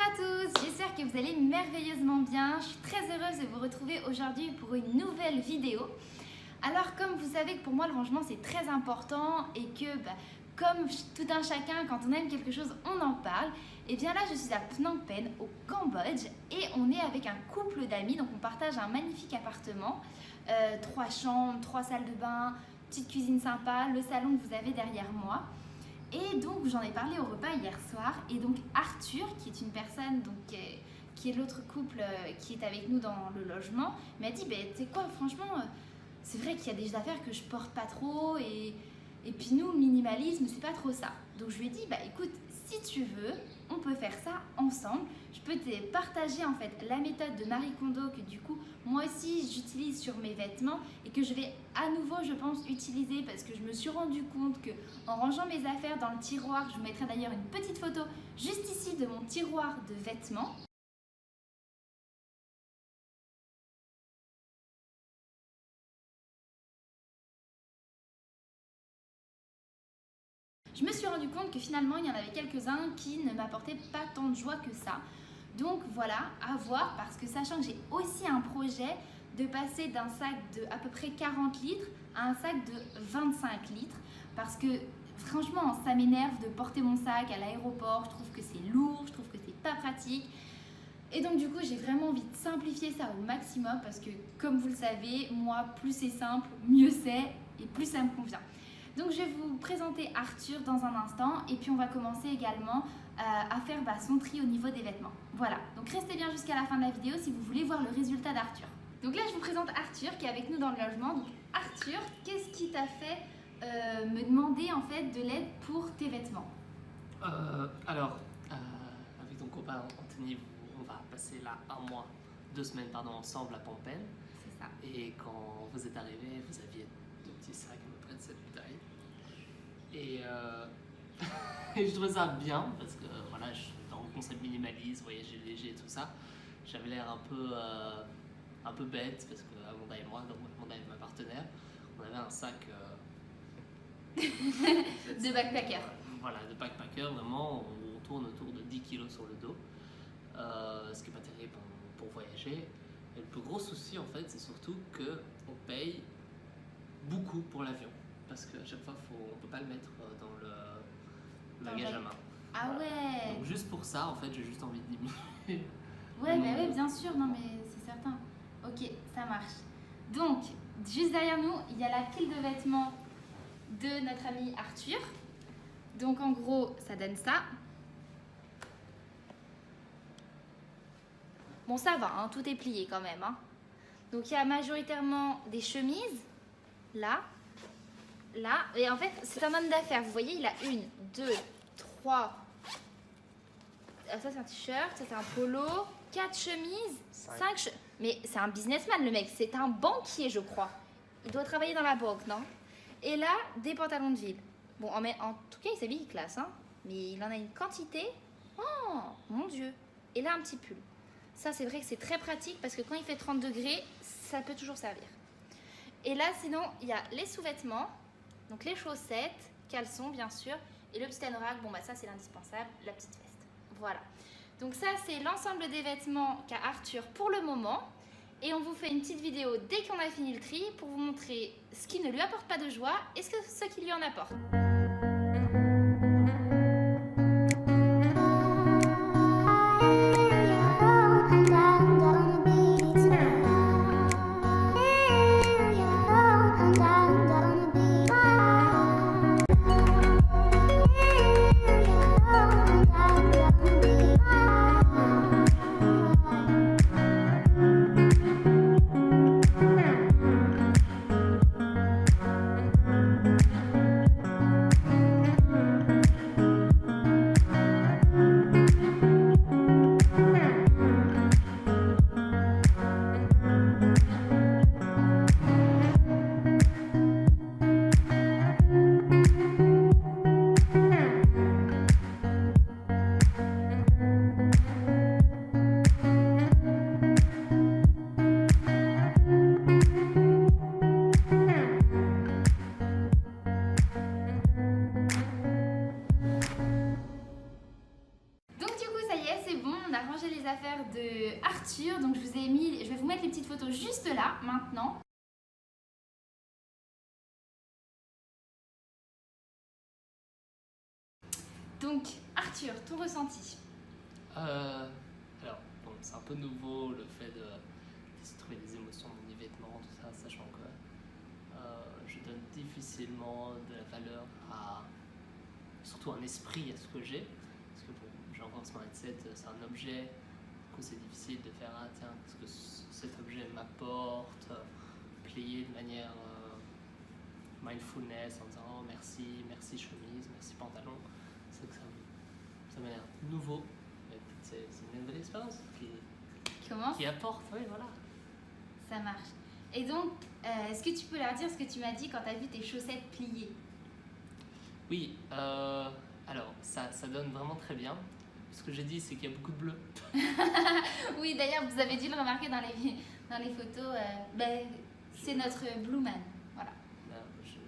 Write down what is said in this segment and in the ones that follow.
à tous, j'espère que vous allez merveilleusement bien. Je suis très heureuse de vous retrouver aujourd'hui pour une nouvelle vidéo. Alors comme vous savez que pour moi le rangement c'est très important et que comme tout un chacun quand on aime quelque chose on en parle, et bien là je suis à Phnom Penh au Cambodge et on est avec un couple d'amis, donc on partage un magnifique appartement, 3 chambres, 3 salles de bain, petite cuisine sympa, le salon que vous avez derrière moi. Et donc j'en ai parlé au repas hier soir et donc Arthur qui est une personne donc, qui est l'autre couple qui est avec nous dans le logement m'a dit tu sais quoi franchement c'est vrai qu'il y a des affaires que je porte pas trop et puis nous le minimalisme c'est pas trop ça. Donc je lui ai dit écoute si tu veux on peut faire ça ensemble, je peux te partager en fait la méthode de Marie Kondo que du coup moi aussi j'utilise sur mes vêtements et que je vais à nouveau je pense utiliser parce que je me suis rendu compte que en rangeant mes affaires dans le tiroir, je vous mettrai d'ailleurs une petite photo juste ici de mon tiroir de vêtements. Je me suis rendu compte que finalement il y en avait quelques-uns qui ne m'apportaient pas tant de joie que ça. Donc voilà, à voir parce que sachant que j'ai aussi un projet de passer d'un sac de à peu près 40 litres à un sac de 25 litres parce que franchement ça m'énerve de porter mon sac à l'aéroport, je trouve que c'est lourd, je trouve que c'est pas pratique. Et donc du coup j'ai vraiment envie de simplifier ça au maximum parce que comme vous le savez, moi plus c'est simple, mieux c'est et plus ça me convient. Donc je vais vous présenter Arthur dans un instant et puis on va commencer également à faire son tri au niveau des vêtements. Voilà, donc restez bien jusqu'à la fin de la vidéo si vous voulez voir le résultat d'Arthur. Donc là je vous présente Arthur qui est avec nous dans le logement. Donc Arthur, qu'est-ce qui t'a fait me demander en fait de l'aide pour tes vêtements? Avec ton copain Anthony, on va passer là 2 semaines ensemble à Phnom Penh. C'est ça. Et quand vous êtes arrivés, vous aviez 2 petits sacs à peu près de cette taille. Et je trouvais ça bien parce que voilà, je suis dans le concept minimaliste, voyager léger et tout ça. J'avais l'air un peu bête parce que Amanda et moi, donc Amanda est ma partenaire, on avait un sac de backpacker. Voilà, de backpacker, vraiment, on tourne autour de 10 kg sur le dos, ce qui n'est pas terrible pour voyager. Et le plus gros souci en fait, c'est surtout qu'on paye beaucoup pour l'avion. Parce qu'à chaque fois, on ne peut pas le mettre dans le bagage à main. Ah voilà. Ouais. Donc juste pour ça, en fait, j'ai juste envie de diminuer. Ouais, bien sûr, non mais c'est certain. Ok, ça marche. Donc, juste derrière nous, il y a la pile de vêtements de notre ami Arthur. Donc en gros, ça donne ça. Bon, ça va, hein, tout est plié quand même. Hein. Donc il y a majoritairement des chemises, là. Et en fait, c'est un homme d'affaires. Vous voyez, il a 1, 2, 3. Ça, c'est un t-shirt, ça, c'est un polo. 4 chemises, 5 Mais c'est un businessman, le mec. C'est un banquier, je crois. Il doit travailler dans la banque, non? Et là, des pantalons de ville. Bon, en tout cas, il s'habille classe, hein. Mais il en a une quantité. Oh, mon Dieu. Et là, un petit pull. Ça, c'est vrai que c'est très pratique parce que quand il fait 30 degrés, ça peut toujours servir. Et là, sinon, il y a les sous-vêtements. Donc les chaussettes, caleçons bien sûr, et le petit anorak, ça c'est l'indispensable, la petite veste. Voilà. Donc ça c'est l'ensemble des vêtements qu'a Arthur pour le moment. Et on vous fait une petite vidéo dès qu'on a fini le tri pour vous montrer ce qui ne lui apporte pas de joie et ce qui lui en apporte. ranger les affaires de Arthur. Donc je vais vous mettre les petites photos juste là, maintenant. Donc Arthur, ton ressenti? Alors, bon, c'est un peu nouveau le fait de trouver des émotions dans les vêtements, tout ça, sachant que je donne difficilement de la valeur à surtout un esprit à ce que j'ai. Parce que bon, j'ai encore ce mindset, c'est un objet, du coup c'est difficile de faire ah tiens, qu'est-ce que cet objet m'apporte, plier de manière mindfulness en disant oh merci, merci chemise, merci pantalon. C'est que ça m'a l'air nouveau, mais c'est une nouvelle expérience qui apporte, oui voilà. Ça marche. Et donc, est-ce que tu peux leur dire ce que tu m'as dit quand tu as vu tes chaussettes pliées? Oui, alors ça donne vraiment très bien. Ce que j'ai dit, c'est qu'il y a beaucoup de bleu. Oui, d'ailleurs, vous avez dû le remarquer dans les photos. C'est notre Blue Man. Voilà.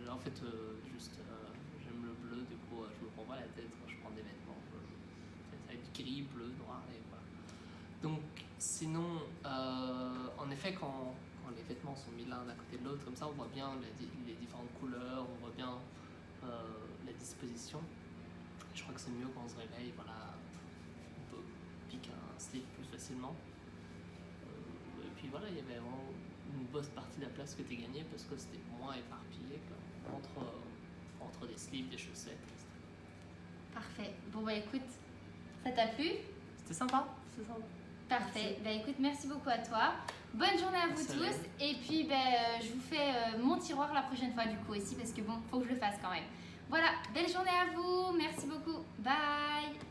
En fait, j'aime le bleu, du coup, je me prends pas la tête quand je prends des vêtements. Ça va être gris, bleu, noir, et voilà. Donc, sinon, en effet, quand les vêtements sont mis l'un à côté de l'autre, comme ça, on voit bien les différentes couleurs, on voit bien la disposition. Je crois que c'est mieux quand on se réveille, voilà, on peut piquer un slip plus facilement. Et puis voilà, il y avait vraiment une bonne partie de la place que tu as gagnée parce que c'était moins éparpillé entre des slips, des chaussettes, etc. Parfait. Bon, bah écoute, ça t'a plu? C'était sympa. Parfait. Bah écoute, merci beaucoup à toi. Bonne journée à vous tous. Et puis, je vous fais mon tiroir la prochaine fois du coup aussi parce que bon, faut que je le fasse quand même. Voilà, belle journée à vous. Merci beaucoup. Bye.